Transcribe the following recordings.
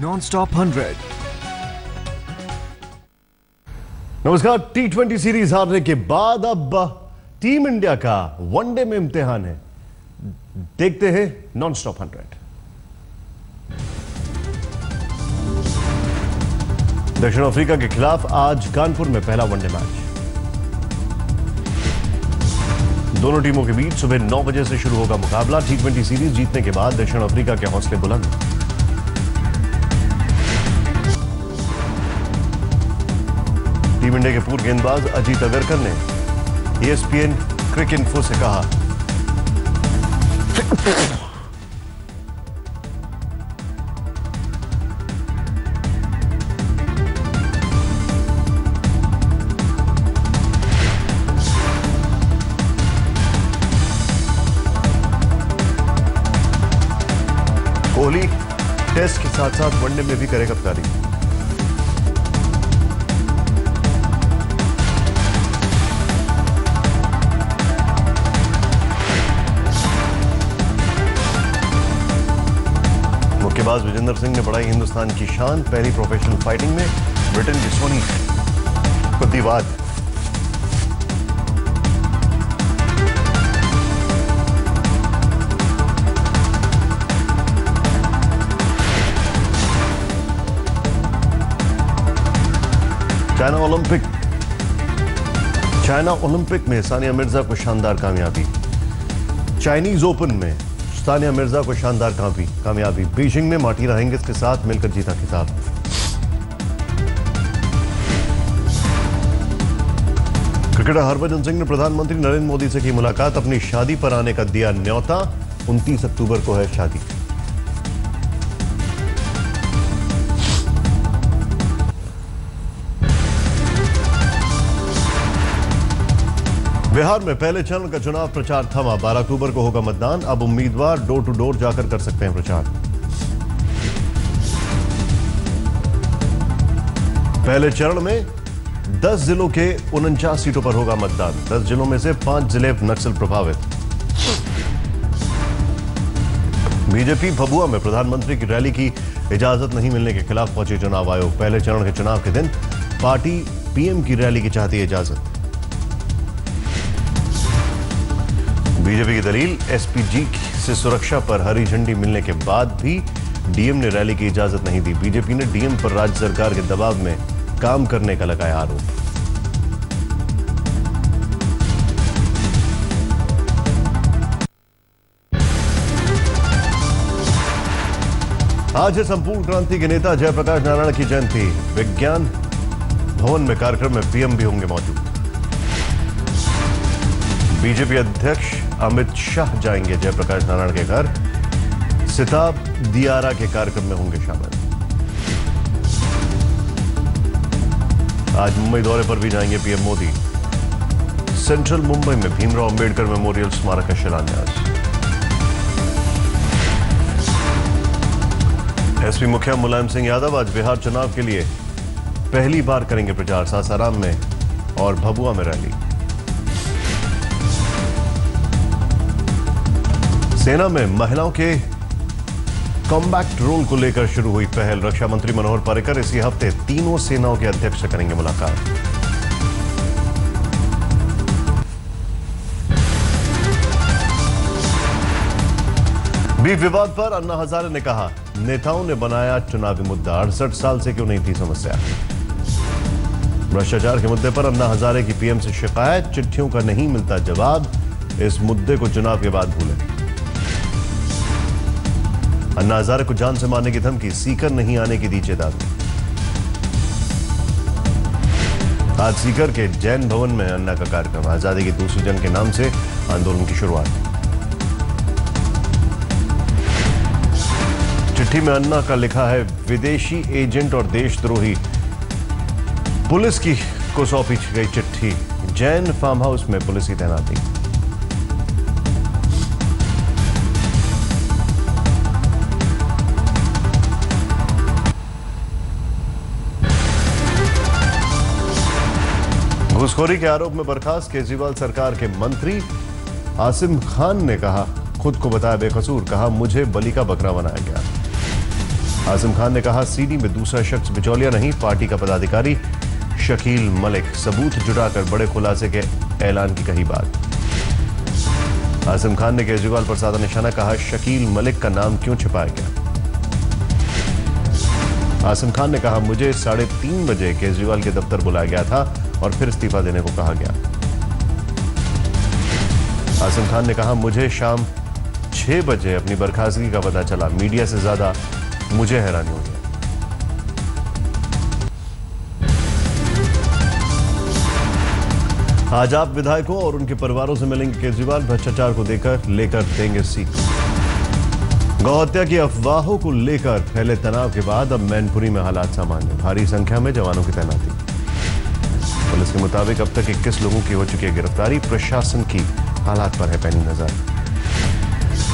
Non-stop 100। नमस्कार। T20 series हारने के बाद अब टीम इंडिया का वनडे में इम्तिहान है। देखते हैं नॉनस्टॉप 100। दक्षिण अफ्रीका के खिलाफ आज कानपुर में पहला वनडे मैच। दोनों टीमों के बीच सुबह 9 बजे से शुरू होगा मुकाबला। T20 सीरीज जीतने के बाद दक्षिण अफ्रीका के हौसले बुलंद। टीम इंडिया के पूर्व गेंदबाज अजीत अगरकर ने ESPN क्रिकइन्फो से कहा, कोहली टेस्ट के साथ साथ वनडे में भी करे कप्तानी। मुक्केबाज विजेंद्र सिंह ने बढ़ाई हिंदुस्तान की शान। पहली प्रोफेशनल फाइटिंग में ब्रिटेन की सोनी खुद्दीवाद। चाइना ओलंपिक में सानिया मिर्जा को शानदार कामयाबी। चाइनीज ओपन में सानिया मिर्जा को शानदार कामयाबी। बीजिंग में मार्टिना हिंगिस के साथ मिलकर जीता खिताब। क्रिकेटर हरभजन सिंह ने प्रधानमंत्री नरेंद्र मोदी से की मुलाकात। अपनी शादी पर आने का दिया न्योता। 29 अक्टूबर को है शादी। बिहार में पहले चरण का चुनाव प्रचार थमा। 12 अक्टूबर को होगा मतदान। अब उम्मीदवार डोर टू डोर जाकर कर सकते हैं प्रचार। पहले चरण में 10 जिलों के 49 सीटों पर होगा मतदान। 10 जिलों में से 5 जिले नक्सल प्रभावित। बीजेपी भभुआ में प्रधानमंत्री की रैली की इजाजत नहीं मिलने के खिलाफ पहुंचे चुनाव आयोग। पहले चरण के चुनाव के दिन पार्टी पीएम की रैली की चाहती है इजाजत। बीजेपी की दलील, एसपीजी से सुरक्षा पर हरी झंडी मिलने के बाद भी डीएम ने रैली की इजाजत नहीं दी। बीजेपी ने डीएम पर राज्य सरकार के दबाव में काम करने का लगाया आरोप। आज है संपूर्ण क्रांति के नेता जयप्रकाश नारायण की जयंती। विज्ञान भवन में कार्यक्रम में पीएम भी होंगे मौजूद। बीजेपी अध्यक्ष अमित शाह जाएंगे जयप्रकाश नारायण के घर। सिताब दियारा के कार्यक्रम में होंगे शामिल। आज मुंबई दौरे पर भी जाएंगे पीएम मोदी। सेंट्रल मुंबई में भीमराव अंबेडकर मेमोरियल स्मारक का शिलान्यास। एसपी मुखिया मुलायम सिंह यादव आज बिहार चुनाव के लिए पहली बार करेंगे प्रचार। सासाराम में और भभुआ में रैली। सेना में महिलाओं के कॉम्बैक्ट रोल को लेकर शुरू हुई पहल। रक्षा मंत्री मनोहर पर्रिकर इसी हफ्ते तीनों सेनाओं के अध्यक्ष से करेंगे मुलाकात। बीफ विवाद पर अन्ना हजारे ने कहा, नेताओं ने बनाया चुनावी मुद्दा। 68 साल से क्यों नहीं थी समस्या। भ्रष्टाचार के मुद्दे पर अन्ना हजारे की पीएम से शिकायत। चिट्ठियों का नहीं मिलता जवाब। इस मुद्दे को चुनाव के बाद भूलें। अन्ना हजारे को जान से मारने की धमकी। सीकर नहीं आने की दी चेतावनी। आज सीकर के जैन भवन में अन्ना का कार्यक्रम। आजादी की दूसरी जंग के नाम से आंदोलन की शुरुआत। चिट्ठी में अन्ना का लिखा है, विदेशी एजेंट और देशद्रोही पुलिस को सौंपी गई चिट्ठी। जैन फार्म हाउस में पुलिस की तैनाती। घूसखोरी के आरोप में बर्खास्त केजरीवाल सरकार के मंत्री आसिम खान ने कहा, खुद को बताया बेकसूर। कहा, मुझे बलि का बकरा बनाया गया। आजम खान ने कहा सीडी में दूसरा शख्स बिचौलिया नहीं, पार्टी का पदाधिकारी शकील मलिक। सबूत जुटाकर बड़े खुलासे के ऐलान की कही बात। आजम खान ने केजरीवाल पर साधा निशाना, कहा शकील मलिक का नाम क्यों छिपाया गया। आजम खान ने कहा मुझे 3:30 बजे केजरीवाल के दफ्तर बुलाया गया था और फिर इस्तीफा देने को कहा गया। आजम खान ने कहा मुझे शाम 6 बजे अपनी बर्खास्तगी का पता चला, मीडिया से ज्यादा मुझे हैरानी हुई है। आज आप विधायकों और उनके परिवारों से मिलेंगे केजरीवाल, भ्रष्टाचार को लेकर देंगे सीख। गौ हत्या की अफवाहों को लेकर फैले तनाव के बाद अब मैनपुरी में हालात सामान्य, भारी संख्या में जवानों की तैनाती। पुलिस के मुताबिक अब तक 21 लोगों की हो चुकी है गिरफ्तारी। प्रशासन की हालात पर है पैनी नजर।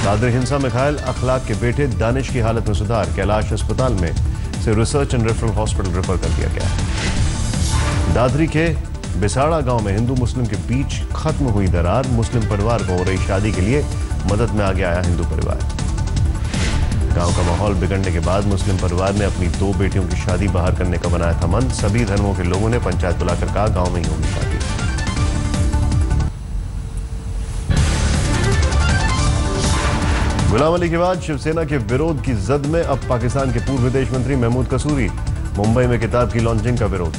दादरी हिंसा में घायल अखलाक के बेटे दानिश की हालत में सुधार, कैलाश अस्पताल में से research and referral hospital refer कर दिया गया। दादरी के बिसाड़ा गांव में हिंदू मुस्लिम के बीच खत्म हुई दरार, मुस्लिम परिवार को हो रही शादी के लिए मदद में आगे आया हिंदू परिवार। गांव का माहौल बिगड़ने के बाद मुस्लिम परिवार ने अपनी 2 बेटियों की शादी बाहर करने का बनाया था मन। सभी धर्मों के लोगों ने पंचायत बुलाकर कहा गांव में ही होगी शादी। गुलाम अली के बाद शिवसेना के विरोध की जद में अब पाकिस्तान के पूर्व विदेश मंत्री महमूद कसूरी। मुंबई में किताब की लॉन्चिंग का विरोध।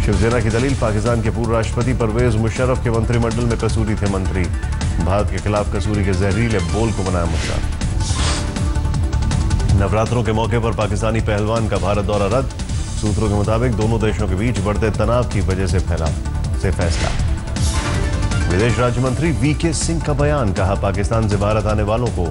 शिवसेना की दलील, पाकिस्तान के पूर्व राष्ट्रपति परवेज मुशर्रफ के मंत्रिमंडल में कसूरी थे मंत्री। भारत के खिलाफ कसूरी के जहरीले बोल को बनाया मुद्दा। नवरात्रों के मौके पर पाकिस्तानी पहलवान का भारत दौरा रद्द। सूत्रों के मुताबिक दोनों देशों के बीच बढ़ते तनाव की वजह से फैसला। विदेश राज्य मंत्री वीके सिंह का बयान, कहा पाकिस्तान से भारत आने वालों को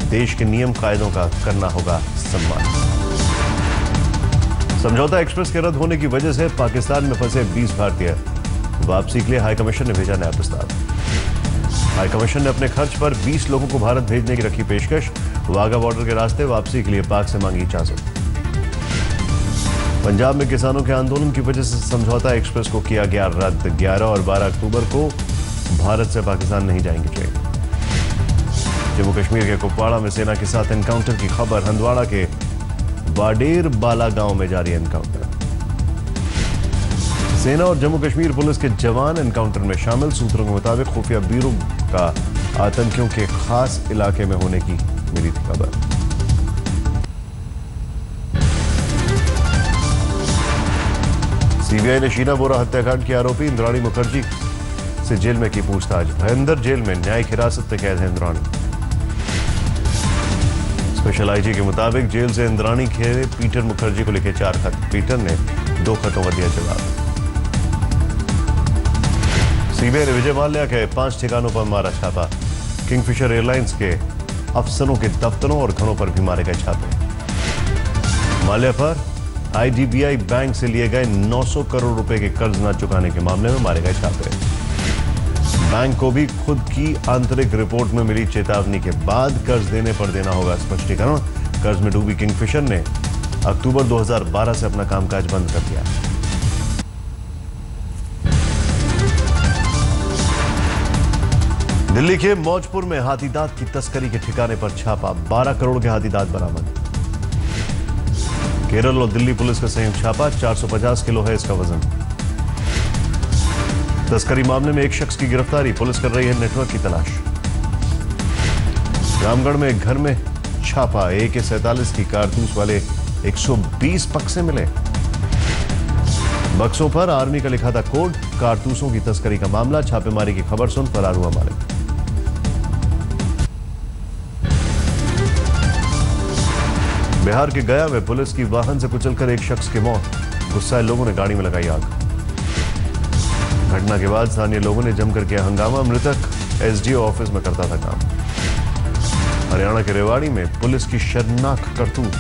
देश के नियम कायदों का करना होगा सम्मान। समझौता एक्सप्रेस के रद्द होने की वजह से पाकिस्तान में फंसे 20 भारतीय वापसी के लिए हाईकमीशन ने भेजा नया प्रस्ताव। हाईकमीशन ने अपने खर्च पर 20 लोगों को भारत भेजने की रखी पेशकश। वाघा बॉर्डर के रास्ते वापसी के लिए पाक से मांगी इजाजत। पंजाब में किसानों के आंदोलन की वजह से समझौता एक्सप्रेस को किया गया रद्द। 11 और 12 अक्टूबर को भारत से पाकिस्तान नहीं जाएंगी ट्रेन। जम्मू कश्मीर के कुपवाड़ा में सेना के साथ एनकाउंटर की खबर। हंदवाड़ा के बाडेर बाला गांव में जारी एनकाउंटर। सेना और जम्मू कश्मीर पुलिस के जवान एनकाउंटर में शामिल। सूत्रों के मुताबिक खुफिया ब्यूरो का आतंकियों के खास इलाके में होने की मिली थी खबर। सीबीआई ने शीना बोरा हत्याकांड के आरोपी इंद्राणी मुखर्जी से जेल में की पूछताछ। भयंदर जेल में न्यायिक हिरासत में कैद है इंद्राणी। स्पेशल आईजी के मुताबिक जेल से इंद्राणी खेरे पीटर मुखर्जी को लिखे 4 खत। पीटर ने 2 खतों का दिया जवाब। सीबीआई ने विजय माल्या के 5 ठिकानों पर मारा छापा। किंगफिशर एयरलाइंस के अफसरों के दफ्तरों और घरों पर भी मारे गए छापे। माल्या पर आईडीबीआई बैंक से लिए गए 900 करोड़ रुपए के कर्ज न चुकाने के मामले में मारे गए छापे। बैंक को भी खुद की आंतरिक रिपोर्ट में मिली चेतावनी के बाद कर्ज देने पर देना होगा स्पष्टीकरण। कर्ज में डूबी किंगफिशर ने अक्टूबर 2012 से अपना कामकाज बंद कर दिया। दिल्ली के मौजपुर में हाथीदांत की तस्करी के ठिकाने पर छापा। 12 करोड़ के हाथीदांत बरामद। केरल और दिल्ली पुलिस का संयुक्त छापा। 450 किलो है इसका वजन। तस्करी मामले में एक शख्स की गिरफ्तारी। पुलिस कर रही है नेटवर्क की तलाश। रामगढ़ में एक घर में छापा। AK-47 की कारतूस वाले 120 बक्से मिले। बक्सों पर आर्मी का लिखा था कोड। कारतूसों की तस्करी का मामला। छापेमारी की खबर सुन फरार हुआ मालिक। बिहार के गया में पुलिस की वाहन से कुचलकर एक शख्स की मौत। गुस्साए लोगों ने गाड़ी में लगाई आग। घटना के बाद स्थानीय लोगों ने जमकर किया हंगामा। मृतक एसडीओ ऑफिस में करता था काम। हरियाणा के रेवाड़ी में पुलिस की शर्मनाक करतूत।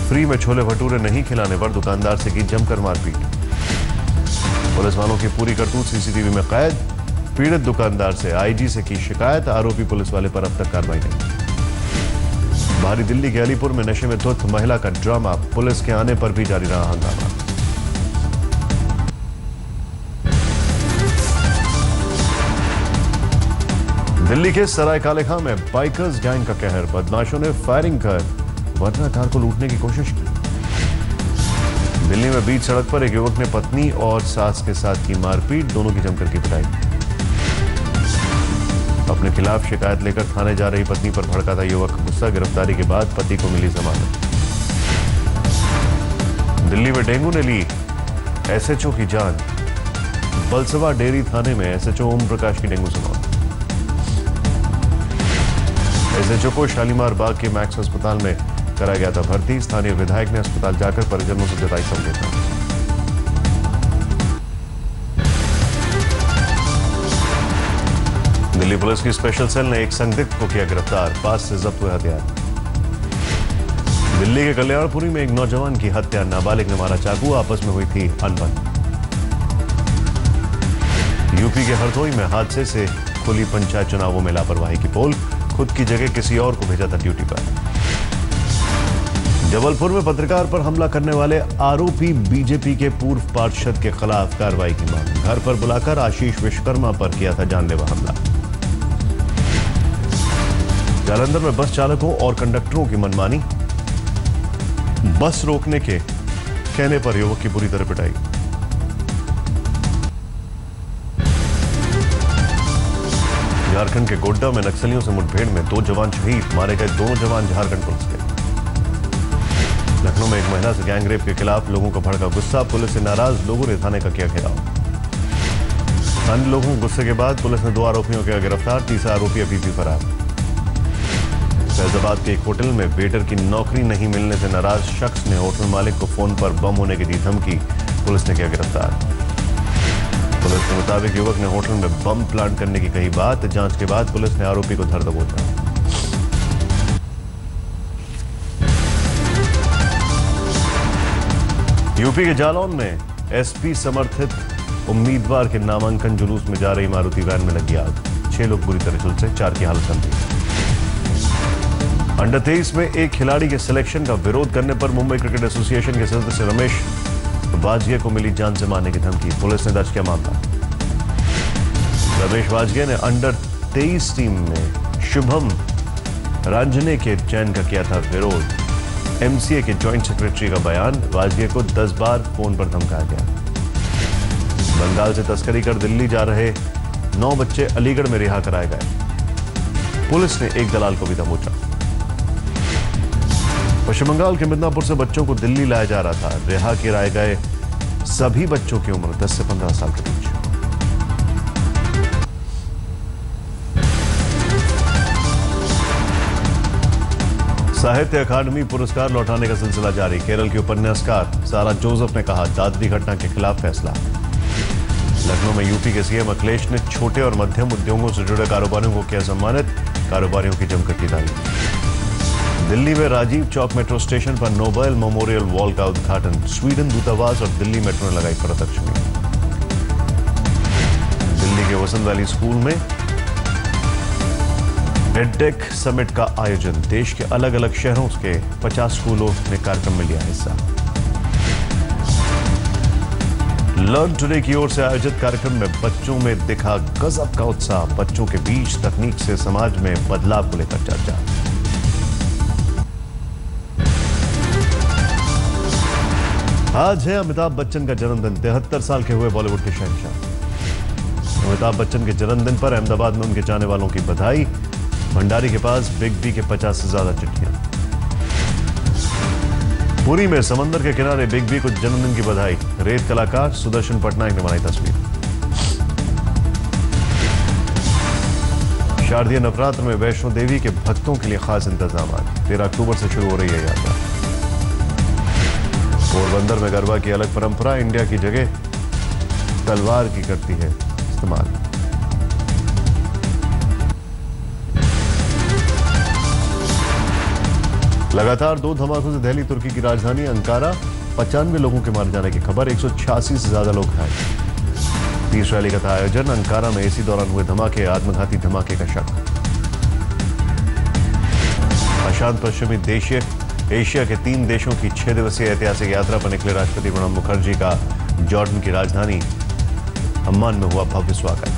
फ्री में छोले भटूरे नहीं खिलाने पर दुकानदार से की जमकर मारपीट। पुलिस वालों की पूरी करतूत सीसीटीवी में कैद। पीड़ित दुकानदार से आईजी से की शिकायत। आरोपी पुलिस वाले पर अब तक कार्रवाई नहीं। बाहरी दिल्ली के अलीपुर में नशे में धुत महिला का ड्रामा। पुलिस के आने पर भी जारी रहा हंगामा। दिल्ली के सराय काले खां में बाइकर्स गैंग का कहर। बदमाशों ने फायरिंग कर वरना कार को लूटने की कोशिश की। दिल्ली में बीच सड़क पर एक युवक ने पत्नी और सास के साथ की मारपीट, दोनों की जमकर की पिटाई। अपने खिलाफ शिकायत लेकर थाने जा रही पत्नी पर भड़का था युवक, गुस्सा। गिरफ्तारी के बाद पति को मिली जमानत। दिल्ली में डेंगू ने ली एसएचओ की जान, बलसवा डेयरी थाने में एसएचओ ओम प्रकाश की डेंगू से मौत। एसएचओ को शालीमार बाग के मैक्स अस्पताल में कराया गया था भर्ती। स्थानीय विधायक ने अस्पताल जाकर परिजनों से जताई संवेदना। दिल्ली पुलिस की स्पेशल सेल ने एक संदिग्ध को किया गिरफ्तार, पास से जब्त हुए हथियार। दिल्ली के कल्याणपुरी में एक नौजवान की हत्या, नाबालिग ने मारा चाकू, आपस में हुई थी अनबन। यूपी के हरदोई में हादसे से खुली पंचायत चुनावों में लापरवाही की पोल, खुद की जगह किसी और को भेजा था ड्यूटी पर। जबलपुर में पत्रकार पर हमला करने वाले आरोपी बीजेपी के पूर्व पार्षद के खिलाफ कार्रवाई की मांग, घर पर बुलाकर आशीष विश्वकर्मा पर किया था जानलेवा हमला। जालंधर में बस चालकों और कंडक्टरों की मनमानी, बस रोकने के कहने पर युवक की बुरी तरह पिटाई। झारखंड के गोड्डा में नक्सलियों से मुठभेड़ में 2 जवान शहीद, मारे गए दोनों जवान झारखंड पुलिस के। लखनऊ में एक महिला से गैंगरेप के खिलाफ लोगों का भड़का गुस्सा, पुलिस से नाराज लोगों ने थाने का किया घेराव। अन्य लोगों के गुस्से के बाद पुलिस ने 2 आरोपियों को किया गिरफ्तार, तीसरा आरोपी अभी भी फरार। फैजाबाद के एक होटल में वेटर की नौकरी नहीं मिलने से नाराज शख्स ने होटल मालिक को फोन पर बम होने की दी धमकी, पुलिस ने किया गिरफ्तार। पुलिस के मुताबिक युवक ने होटल में बम प्लांट करने की कही बात, जांच के बाद पुलिस ने आरोपी को धर दबोचा। यूपी के जालौन में एसपी समर्थित उम्मीदवार के नामांकन जुलूस में जा रही मारुति वैन में लगी आग, 6 लोग बुरी तरह झुलसे, 4 की हालत गंभीर। अंडर 23 में एक खिलाड़ी के सिलेक्शन का विरोध करने पर मुंबई क्रिकेट एसोसिएशन के सदस्य रमेश वाजगे को मिली जान से मारने की धमकी, पुलिस ने दर्ज किया मामला। रमेश वाजगे ने अंडर 23 टीम में शुभम रांजने के चयन का किया था विरोध। एमसीए के जॉइंट सेक्रेटरी का बयान, वाजगे को 10 बार फोन पर धमकाया गया। बंगाल से तस्करी कर दिल्ली जा रहे 9 बच्चे अलीगढ़ में रिहा कराए गए, पुलिस ने एक दलाल को भी दबोचा। पश्चिम बंगाल के मिदनापुर से बच्चों को दिल्ली लाया जा रहा था, रिहा कराए गए सभी बच्चों की उम्र 10 से 15 साल के बीच। साहित्य अकादमी पुरस्कार लौटाने का सिलसिला जारी, केरल के उपन्यासकार सारा जोसेफ ने कहा दादरी घटना के खिलाफ फैसला। लखनऊ में यूपी के सीएम अखिलेश ने छोटे और मध्यम उद्योगों से जुड़े कारोबारियों को किया सम्मानित, कारोबारियों की जमकर की तारीफ। दिल्ली में राजीव चौक मेट्रो स्टेशन पर नोबेल मेमोरियल वॉल का उद्घाटन, स्वीडन दूतावास और दिल्ली मेट्रो ने लगाई प्रदर्शनी। दिल्ली के वसंत वैली स्कूल में एडटेक समिट का आयोजन, देश के अलग अलग शहरों के 50 स्कूलों ने कार्यक्रम में लिया हिस्सा। लर्न टुडे की ओर से आयोजित कार्यक्रम में बच्चों में दिखा गजब का उत्साह, बच्चों के बीच तकनीक से समाज में बदलाव को लेकर चर्चा। आज है अमिताभ बच्चन का जन्मदिन, 73 साल के हुए बॉलीवुड के शहंशाह। अमिताभ बच्चन के जन्मदिन पर अहमदाबाद में उनके चाहने वालों की बधाई, भंडारी के पास बिग बी के 50 से ज्यादा चिट्ठियां। पुरी में समंदर के किनारे बिग बी को जन्मदिन की बधाई, रेत कलाकार सुदर्शन पटनायक ने बनाई तस्वीर। शारदीय नवरात्र में वैष्णो देवी के भक्तों के लिए खास इंतजाम, 13 अक्टूबर से शुरू हो रही है यात्रा। पोरबंदर में गरबा की अलग परंपरा, इंडिया की जगह तलवार की करती है इस्तेमाल। लगातार 2 धमाकों से दिल्ली तुर्की की राजधानी अंकारा 95 लोगों के मारे जाने की खबर, 186 से ज्यादा लोग घायल। 30 रैली का था आयोजन, अंकारा में इसी दौरान हुए धमाके, आत्मघाती धमाके का शक। अशांत पश्चिमी देशीय एशिया के 3 देशों की 6 दिवसीय ऐतिहासिक यात्रा पर निकले राष्ट्रपति प्रणब मुखर्जी का जॉर्डन की राजधानी अम्मान में हुआ भव्य स्वागत।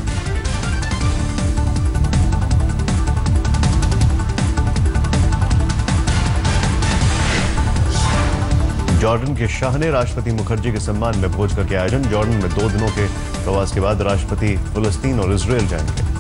जॉर्डन के शाह ने राष्ट्रपति मुखर्जी के सम्मान में भोज का किया आयोजन। जॉर्डन में 2 दिनों के प्रवास के बाद राष्ट्रपति फिलिस्तीन और इजरायल जाएंगे।